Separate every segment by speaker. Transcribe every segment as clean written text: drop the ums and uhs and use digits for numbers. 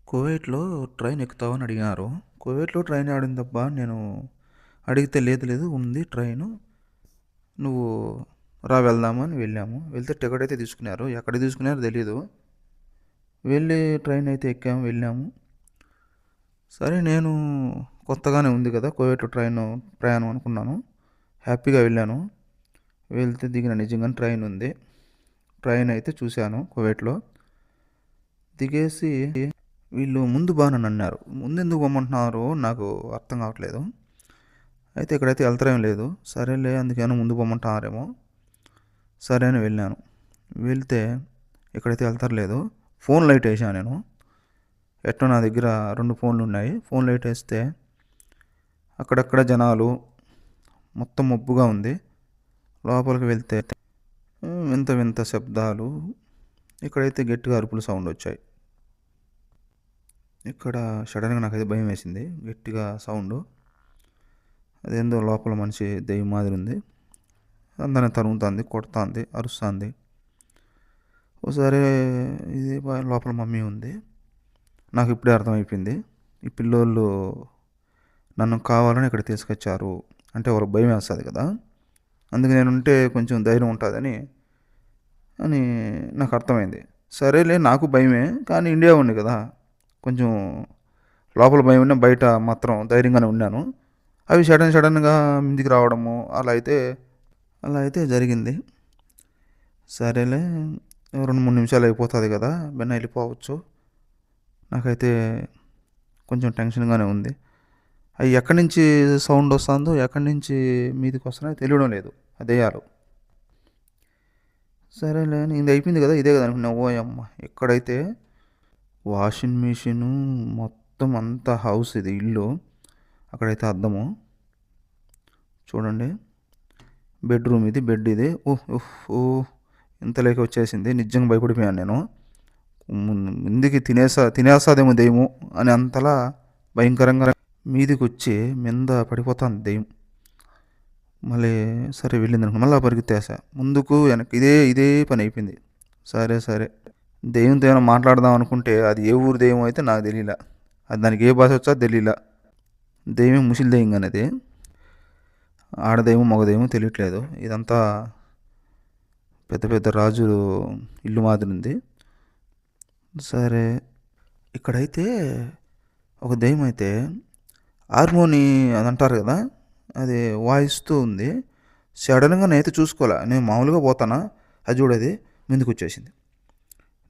Speaker 1: కువైట్‌లో ట్రైన్ ఎక్కుతావా అని అడిగినారు. కువైట్‌లో ట్రైన్ యాడుందబ్బా! నేను అడిగితే లేదు లేదు ఉంది ట్రైను. నువ్వు రా వెళ్దాము అని వెళ్ళాము. వెళ్తే టికెట్ అయితే తీసుకున్నారు. ఎక్కడికి తీసుకున్నారో తెలీదు. వెళ్ళి ట్రైన్ అయితే ఎక్కాము, వెళ్ళాము. సరే నేను కొత్తగానే ఉంది కదా! కువైట్ ట్రైను ప్రయాణం అనుకున్నాను. హ్యాపీగా వెళ్ళాను. వెళ్తే దిగిన నిజంగానే ట్రైన్ ఉంది. ట్రైన్ అయితే చూశాను కువైట్‌లో. దిగేసి వీళ్ళు ముందు బాననన్నారు. ముందెందుకు పొమ్మంటున్నారో నాకు అర్థం కావట్లేదు. అయితే ఇక్కడైతే వెళ్తారేం లేదు. సరేలే అందుకేమో ముందు పొమ్మంటున్నారేమో. సరే అని వెళ్ళాను. వెళ్తే ఇక్కడైతే వెళ్తారులేదు. ఫోన్ లైట్ వేసాను నేను. ఎట్లా నా దగ్గర 2 ఫోన్లు ఉన్నాయి. ఫోన్ లైట్ వేస్తే అక్కడక్కడ జనాలు మొత్తం మబ్బుగా ఉంది. లోపలికి వెళ్తే వింత వింత శబ్దాలు. ఇక్కడైతే గట్టిగా అరుపుల సౌండ్ వచ్చాయి. ఇక్కడ సడన్గా నాకైతే భయం వేసింది. గట్టిగా సౌండ్. అదేందో లోపల మనిషి దెయ్యం మాదిరి ఉంది. అందరిని తరుగుతుంది, కొడుతుంది, అరుస్తుంది. ఒకసారి ఇది లోపల మమ్మీ ఉంది. నాకు ఇప్పుడే అర్థమైపోయింది. ఈ పిల్లోళ్ళు నన్ను కావాలని ఇక్కడ తీసుకొచ్చారు అంటే వాళ్ళకి భయం వేస్తుంది కదా. అందుకు నేను ఉంటే కొంచెం ధైర్యం ఉంటుందని అని నాకు అర్థమైంది. సరేలే నాకు భయమే, కానీ ఇండియా ఉంది కదా, కొంచెం లోపల భయం ఉన్నా బయట మాత్రం ధైర్యంగానే ఉన్నాను. అవి సడన్గా మీదికి రావడము అలా అయితే జరిగింది. సరేలే 2-3 నిమిషాలు అయిపోతుంది కదా, వెన్న వెళ్ళిపోవచ్చు. నాకైతే కొంచెం టెన్షన్గానే ఉంది. అవి ఎక్కడి నుంచి సౌండ్ వస్తుందో ఎక్కడి నుంచి మీదికి వస్తున్నాయో తెలియడం లేదు ఆ దెయ్యాలు. సరేలే అని ఇది అయిపోయింది కదా, ఇదే కదా అనుకున్నా. ఓ అమ్మ, ఎక్కడైతే వాషింగ్ మిషను మొత్తం అంతా హౌస్ ఇది ఇల్లు. అక్కడైతే అద్దము చూడండి. బెడ్రూమ్ ఇది, బెడ్ ఇది. ఓహ్ ఓహ్ ఓ ఇంతలోకి వచ్చేసింది. నిజంగా భయపడిపోయాను నేను. ముందుకి తినేస్తాదేమో దెయ్యము అని అంతలా భయంకరంగా మీదికి వచ్చి మీద పడిపోతాను దెయ్యం. మళ్ళీ సరే వెళ్ళింది అనుకో, మళ్ళీ పరిగెత్తేసా ముందుకు వెనక్కి. ఇదే పని అయిపోయింది. సరే దెయ్యంతో ఏమైనా మాట్లాడదాం అనుకుంటే అది ఏ ఊరు దెయ్యం అయితే నాకు తెలియలా. అది దానికి ఏ భాష వచ్చా తెలియలా. దెయ్యం ముసిలి దెయ్యం కానీ అది ఆడదెయ్యం మగదెయ్యం తెలియట్లేదు. ఇదంతా పెద్ద పెద్ద రాజులు ఇల్లు మాదిరి ఉంది. సరే ఇక్కడైతే ఒక దెయ్యం అయితే హార్మోని అది అంటారు కదా, అది వాయిస్తూ ఉంది. సడన్గా నేనైతే చూసుకోలే. నేను మామూలుగా పోతానా, అది చూడది ముందుకు వచ్చేసింది.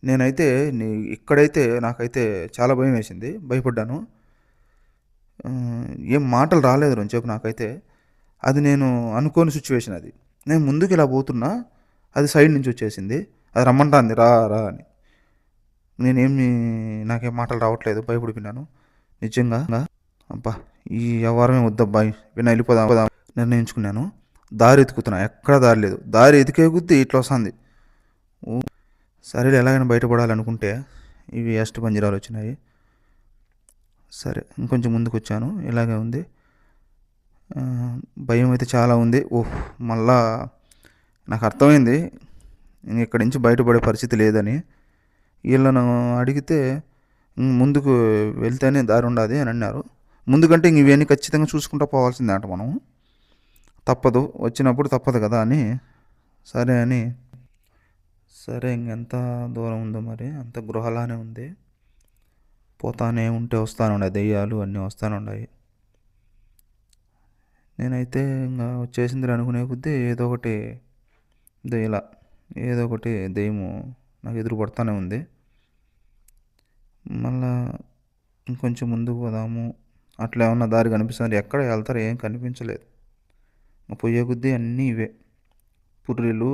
Speaker 1: నేనైతే ఇక్కడైతే నాకైతే చాలా భయం వేసింది, భయపడ్డాను. ఏం మాటలు రాలేదు రెంచేపు నాకైతే. అది నేను అనుకోని సిచ్యువేషన్ అది. నేను ముందుకు ఇలా పోతున్నా, అది సైడ్ నుంచి వచ్చేసింది. అది రమ్మంటాంది రా రా అని. నాకేం మాటలు రావట్లేదు, భయపడిపోయినాను నిజంగా. అబ్బా ఈ వ్యవహారమే వద్దబ్బా, వెళ్ళిపోదాం నిర్ణయించుకున్నాను. దారి ఎతుకుతున్నా, ఎక్కడా దారి లేదు. దారి ఎతికే కొద్దీ ఇట్లా వస్తుంది. సరే ఎలాగైనా బయటపడాలనుకుంటే ఇవి ఎస్ట్ పంజరాలు వచ్చినాయి. సరే ఇంకొంచెం ముందుకు వచ్చాను. ఇలాగే ఉంది. భయం అయితే చాలా ఉంది. ఓహ్ మళ్ళా నాకు అర్థమైంది ఇక్కడి నుంచి బయటపడే పరిస్థితి లేదని. వీళ్ళను అడిగితే ముందుకు వెళ్తేనే దారి ఉండాది అని అన్నారు. ముందుకంటే ఇవన్నీ ఖచ్చితంగా చూసుకుంటూ పోవాల్సిందే అంట మనం. తప్పదు, వచ్చినప్పుడు తప్పదు కదా అని. సరే ఇంకెంత దూరం ఉందో మరి, అంత గృహలానే ఉంది. పోతానే ఉంటే వస్తానుండే దెయ్యాలు అన్నీ వస్తానున్నాయి. నేనైతే ఇంకా వచ్చేసింది అనుకునే కొద్దీ ఏదో ఒకటి దెయ్యము నాకు ఎదురు పడుతూనే ఉంది. మళ్ళా ఇంకొంచెం ముందుకు పోదాము, అట్లా ఏమన్నా దారి కనిపిస్తుంది. ఎక్కడ వెళ్తారో ఏం కనిపించలేదు. పోయే కొద్దీ అన్నీ ఇవే పుర్రెలు,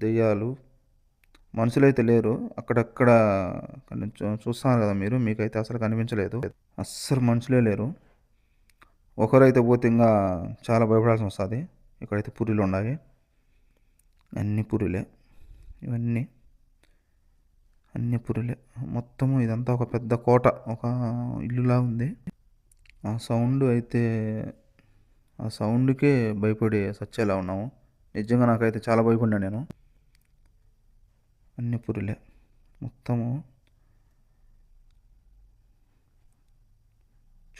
Speaker 1: దెయ్యాలు. మనుషులైతే లేరు. అక్కడక్కడ చూస్తున్నారు కదా మీరు, మీకైతే అసలు కనిపించలేదు. అస్సలు మనుషులే లేరు. ఒకరైతే పోతే ఇంకా చాలా భయపడాల్సి వస్తుంది. ఇక్కడైతే పుర్రెలు ఉన్నాయి, అన్ని పుర్రెలే. ఇవన్నీ అన్ని పుర్రెలే మొత్తము. ఇదంతా ఒక పెద్ద కోట, ఒక ఇల్లులా ఉంది. ఆ సౌండ్కే భయపడి సచ్చేలా ఉన్నాము. నిజంగా నాకైతే చాలా భయపడినా నేను. అన్ని పుర్రెలే మొత్తము.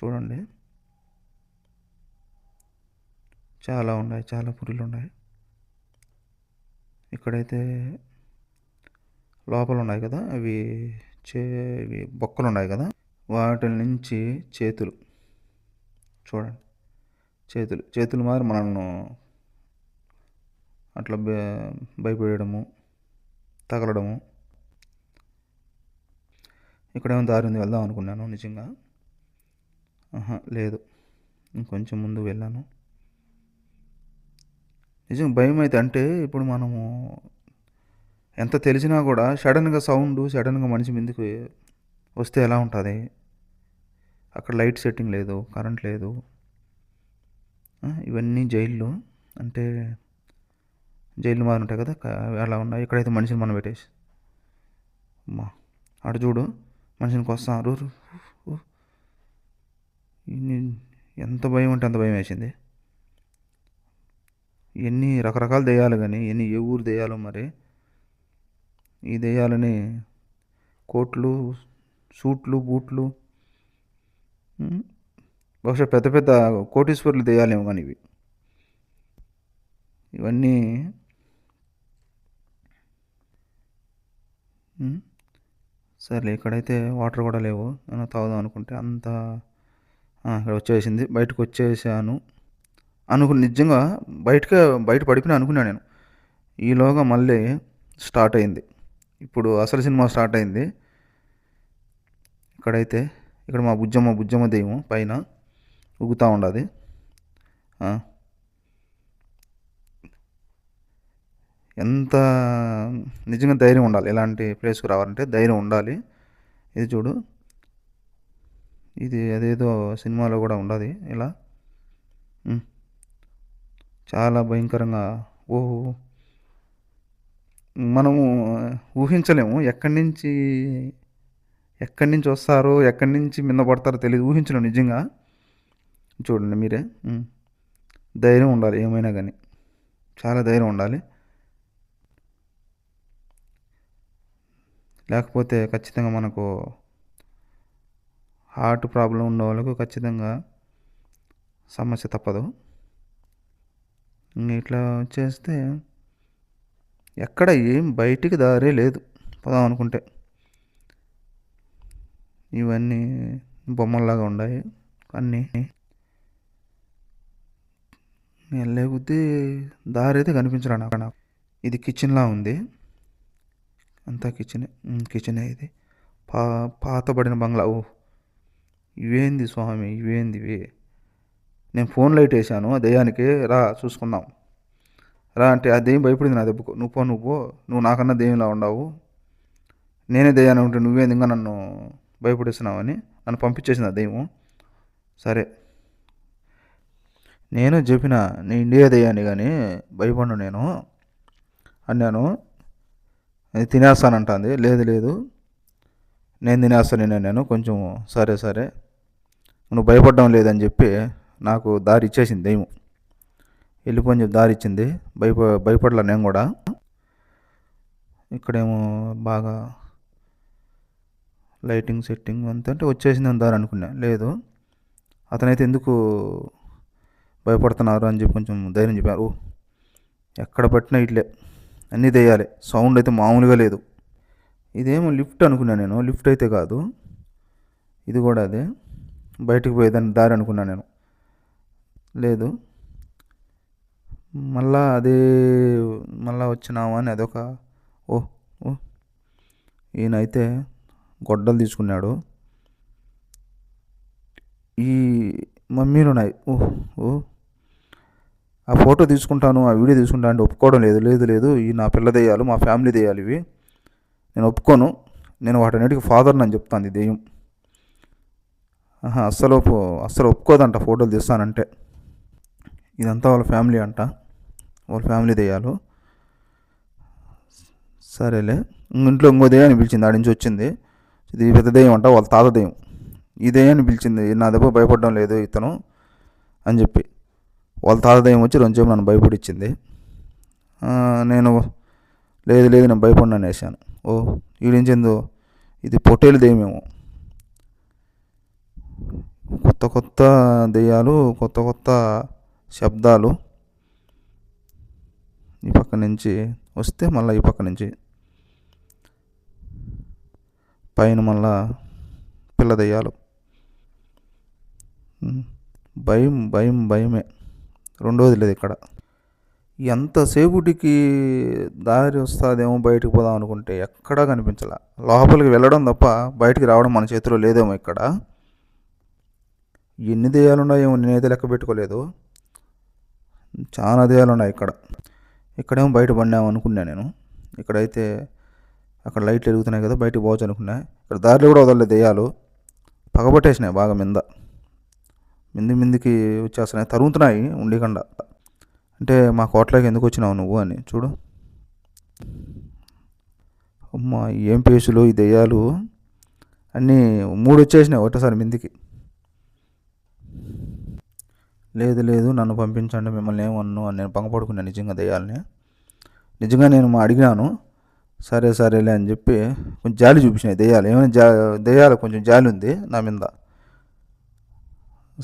Speaker 1: చూడండి, చాలా ఉన్నాయి, చాలా పుర్రెలు ఉన్నాయి. ఇక్కడైతే లోపల ఉన్నాయి కదా, అవి ఇవి బొక్కలు ఉన్నాయి కదా, వాటి నుంచి చేతులు చూడండి. చేతులు మాత్రం మనల్ని అట్లా భయపడము, తగలడము. ఇక్కడేమో దారి ఉంది, వెళ్దాం అనుకున్నాను నిజంగా. లేదు, ఇంకొంచెం ముందు వెళ్ళాను. నిజంగా భయం అయితే, అంటే ఇప్పుడు మనము ఎంత తెలిసినా కూడా సడన్గా మనిషి మీదకి వస్తే ఎలా ఉంటుంది? అక్కడ లైట్ సెట్టింగ్ లేదు, కరెంట్ లేదు. ఇవన్నీ జైళ్ళు, అంటే జైలు మాదిరి ఉంటాయి కదా, అలా ఉన్నాయి. ఇక్కడైతే మనిషిని మనం పెట్టేసి అమ్మా అటు చూడు, మనిషినికి వస్తారు. ఎంత భయం అంటే అంత భయం వేసింది. ఎన్ని రకరకాల దెయ్యాలు, కానీ ఏ ఊరు దెయ్యాలో మరి. ఈ దెయ్యాలని కోట్లు, సూట్లు, బూట్లు, బహుశా పెద్ద పెద్ద కోటీశ్వరులు దెయ్యాలేమో కానీ ఇవన్నీ. సరే, ఇక్కడైతే వాటర్ కూడా లేవు, నేను తాగుదాం అనుకుంటే అంతా ఇక్కడ వచ్చేసింది. బయటకు వచ్చేసాను నిజంగా బయట పడిపోయినా అనుకున్నాను నేను. ఈలోగా మళ్ళీ స్టార్ట్ అయింది. ఇప్పుడు అసలు సినిమా స్టార్ట్ అయింది. ఇక్కడ మా బుజ్జమ్మ దెయ్యం పైన ఊగుతూ ఉండదు. ఎంత నిజంగా ధైర్యం ఉండాలి ఇలాంటి ప్లేస్కి రావాలంటే, ధైర్యం ఉండాలి. ఇది చూడు, ఇది అదేదో సినిమాలో కూడా ఉండదు ఇలా. చాలా భయంకరంగా. ఓహో, మనము ఊహించలేము ఎక్కడి నుంచి వస్తారో, ఎక్కడి నుంచి మింద పడతారో తెలియదు, ఊహించలేము నిజంగా. చూడండి మీరే, ధైర్యం ఉండాలి ఏమైనా కానీ, చాలా ధైర్యం ఉండాలి. లేకపోతే ఖచ్చితంగా మనకు హార్ట్ ప్రాబ్లం ఉన్న వాళ్ళకు ఖచ్చితంగా సమస్య తప్పదు. ఇట్లా చేస్తే ఎక్కడ ఏం బయటికి దారే లేదు పోదాం అనుకుంటే. ఇవన్నీ బొమ్మల్లాగా ఉన్నాయి అన్నీ. లేకపోతే దారి అయితే కనిపించరా నాకు. ఇది కిచెన్లా ఉంది, అంతా కిచెనే ఇది. పాతబడిన బంగ్లా. ఓ, ఇవేంది స్వామి, ఇవేందివి? నేను ఫోన్ లైట్ వేసాను ఆ దెయ్యానికి, రా చూసుకుందాం రా అంటే ఆ దెయ్యం భయపడింది నా దెబ్బకు. నువ్వు నాకన్నా దెయ్యంలా ఉండవు, నేనే దెయ్యాన్ని ఉంటే నువ్వేంది ఇంకా నన్ను భయపడిస్తున్నావని నన్ను పంపించేసింది ఆ దెయ్యం. సరే, నేను చెప్పిన నీ ఇండియా దెయ్యాన్ని కానీ భయపడ్ను నేను అన్నాను. అది తినేస్తానంటుంది. లేదు నేను తినేస్తాను నేను కొంచెం. సరే నువ్వు భయపడడం లేదని చెప్పి నాకు దారి ఇచ్చేసింది దెయ్యం. వెళ్ళిపోని చెప్పి దారి ఇచ్చింది. భయపడలా నేను కూడా. ఇక్కడేమో బాగా లైటింగ్ సెట్టింగ్ అంతా అంటే వచ్చేసింది దారి అనుకున్నా. లేదు, అతనైతే ఎందుకు భయపడుతున్నారు అని చెప్పి కొంచెం ధైర్యం చెప్పారు. ఎక్కడ పట్టినా ఇట్లే అన్నీ దెయ్యాలే, సౌండ్ అయితే మామూలుగా లేదు. ఇదేమో లిఫ్ట్ అనుకున్నా నేను, లిఫ్ట్ అయితే కాదు, ఇది కూడా అదే. బయటికి పోయేదాన్ని దారి అనుకున్నా నేను. లేదు, మళ్ళా వచ్చినావా అని అదొక. ఓ ఈయనైతే గొడ్డలు తీసుకున్నాడు. ఈ మమ్మీలు ఉన్నాయి. ఆ ఫోటో తీసుకుంటాను, ఆ వీడియో తీసుకుంటాను అంటే ఒప్పుకోవడం లేదు. ఈ నా పిల్ల దెయ్యాలు, మా ఫ్యామిలీ దెయ్యాలు ఇవి, నేను ఒప్పుకోను, నేను వాటన్నిటికీ ఫాదర్ని అని చెప్తాను ఈ దెయ్యం. అస్సలు ఒప్పుకోదంట ఫోటోలు తీస్తానంటే. ఇదంతా వాళ్ళ ఫ్యామిలీ అంట, వాళ్ళ ఫ్యామిలీ దెయ్యాలు. సరేలే, ఇంట్లో ఇంకో దెయ్యాన్ని పిలిచింది, ఆడి నుంచి వచ్చింది. ఇది పెద్ద దెయ్యం అంట, వాళ్ళ తాత దెయ్యం. ఈ దెయ్యాన్ని పిలిచింది, నా దెబ్బ భయపడడం లేదు ఇతను అని చెప్పి. వాళ్ళ తాత దెయ్యం వచ్చి రెండుసేపు నన్ను భయపడిచ్చింది. నేను లేదు నేను భయపడిన అనేసాను. వీడించిందో ఇది పొట్టేలు దెయ్యమేమో. కొత్త కొత్త దెయ్యాలు, కొత్త కొత్త శబ్దాలు. ఈ పక్క నుంచి వస్తే మళ్ళీ ఈ పక్క నుంచి పైన మళ్ళా పిల్ల దెయ్యాలు. భయం భయం భయమే, రెండోది లేదు ఇక్కడ. ఎంతసేపుటికి దారి వస్తుందేమో బయటకు పోదాం అనుకుంటే ఎక్కడా కనిపించాల. లోపలికి వెళ్ళడం తప్ప బయటికి రావడం మన చేతిలో లేదేమో ఇక్కడ. ఎన్ని దెయ్యాలు ఉన్నాయేమో నేనైతే లెక్క పెట్టుకోలేదు. చాలా దెయ్యాలు ఉన్నాయి ఇక్కడ. ఇక్కడేమో బయట పడినాము అనుకున్నా నేను. ఇక్కడైతే అక్కడ లైట్లు వెలుగుతున్నాయి కదా, బయటకు పోవచ్చు అనుకున్నా. ఇక్కడ దారిలో కూడా వదలలేదు దెయ్యాలు, పగబట్టేసినాయి బాగా మిందికి వచ్చేస్తున్నాయి, తరుగుతున్నాయి ఉండికండా. అంటే మా కోటలోకి ఎందుకు వచ్చినావు నువ్వు అని చూడు. అమ్మ ఏం పేసులు ఈ దెయ్యాలు అన్నీ 3 వచ్చేసినాయి ఒకటేసారి మిందికి. లేదు లేదు నన్ను పంపించండి, మిమ్మల్ని ఏమన్ను అని నేను భంగపడుకున్నాను నిజంగా దెయ్యాలని. నిజంగా నేను అడిగినాను, సరేలే అని చెప్పి కొంచెం జాలి చూపించినాయి దెయ్యాలు. ఏమైనా దెయ్యాలు కొంచెం జాలి ఉంది నా మీద.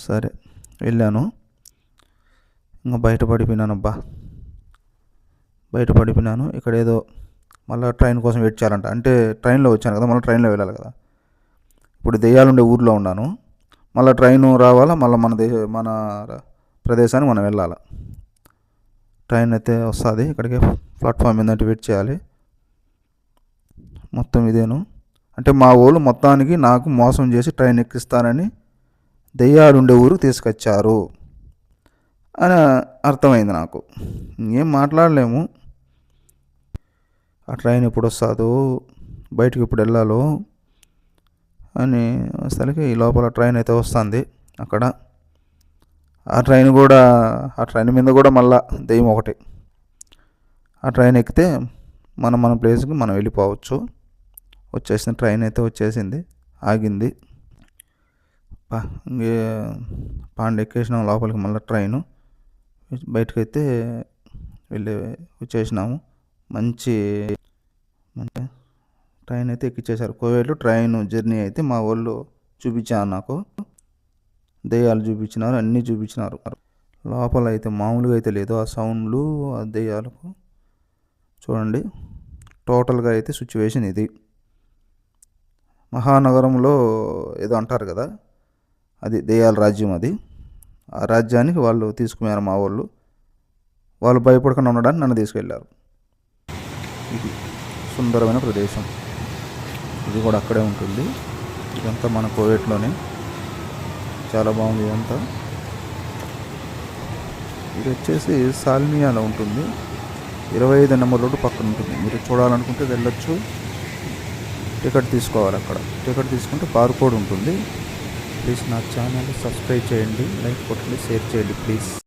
Speaker 1: సరే వెళ్ళాను, ఇంకా బయటపడిపోయినాను. ఇక్కడ ఏదో మళ్ళీ ట్రైన్ కోసం వెయిట్ చేయాలంట. అంటే ట్రైన్లో వచ్చాను కదా, మళ్ళీ ట్రైన్లో వెళ్ళాలి కదా. ఇప్పుడు దెయ్యాలు ఉండే ఊర్లో ఉన్నాను, మళ్ళీ ట్రైన్ రావాలా, మళ్ళీ మన ప్రదేశానికి మనం వెళ్ళాలి. ట్రైన్ అయితే వస్తుంది ఇక్కడికి, ప్లాట్ఫామ్ ఏంటంటే వెయిట్ చేయాలి. మొత్తం ఇదేను. అంటే మా వాళ్ళు మొత్తానికి నాకు మోసం చేసి ట్రైన్ ఎక్కిస్తానని దెయ్యాలు ఉండే ఊరికి తీసుకొచ్చారు అని అర్థమైంది నాకు. ఏం మాట్లాడలేము. ఆ ట్రైన్ ఎప్పుడు వస్తుందో, బయటకు ఎప్పుడు వెళ్ళాలో అని అసలుకి ఈ లోపల ట్రైన్ అయితే వస్తుంది అక్కడ. ఆ ట్రైన్ మీద కూడా మళ్ళా దెయ్యం ఒకటి. ఆ ట్రైన్ ఎక్కితే మన ప్లేస్కి మనం వెళ్ళిపోవచ్చు. వచ్చేసింది ట్రైన్ అయితే, వచ్చేసింది, ఆగింది. ఇంకే పాండ్ ఎక్కేసినాము లోపలికి. మళ్ళీ ట్రైను బయటకైతే వచ్చేసినాము. మంచి ట్రైన్ అయితే ఎక్కిచ్చేసారు. కోవేలు ట్రైన్ జర్నీ అయితే మా వాళ్ళు చూపించారు నాకు. దెయ్యాలు చూపించినారు, అన్నీ చూపించినారు. లోపల అయితే మామూలుగా అయితే లేదు ఆ సౌండ్లు, ఆ దెయ్యాలకు. చూడండి టోటల్గా అయితే సిచ్యువేషన్ ఇది. మహానగరంలో ఏదో అంటారు కదా, అది దెయ్యాల రాజ్యం. అది ఆ రాజ్యానికి వాళ్ళు తీసుకున్నారు మా వాళ్ళు భయపడకుండా ఉండడానికి నన్ను తీసుకెళ్ళారు. ఇది సుందరమైన ప్రదేశం. ఇది కూడా అక్కడే ఉంటుంది. ఇదంతా మన కోవేట్లోనే. చాలా బాగుంది ఇదంతా. ఇది వచ్చేసి సాల్మియాలో ఉంటుంది. 25 నెంబర్ రోడ్డు పక్కన ఉంటుంది. మీరు చూడాలనుకుంటే వెళ్ళొచ్చు. టికెట్ తీసుకోవాలి అక్కడ. టికెట్ తీసుకుంటే బార్కోడ్ ఉంటుంది. ప్లీజ్ నా ఛానల్ సబ్స్క్రైబ్ చేయండి, లైక్ కొట్టండి, షేర్ చేయండి ప్లీజ్.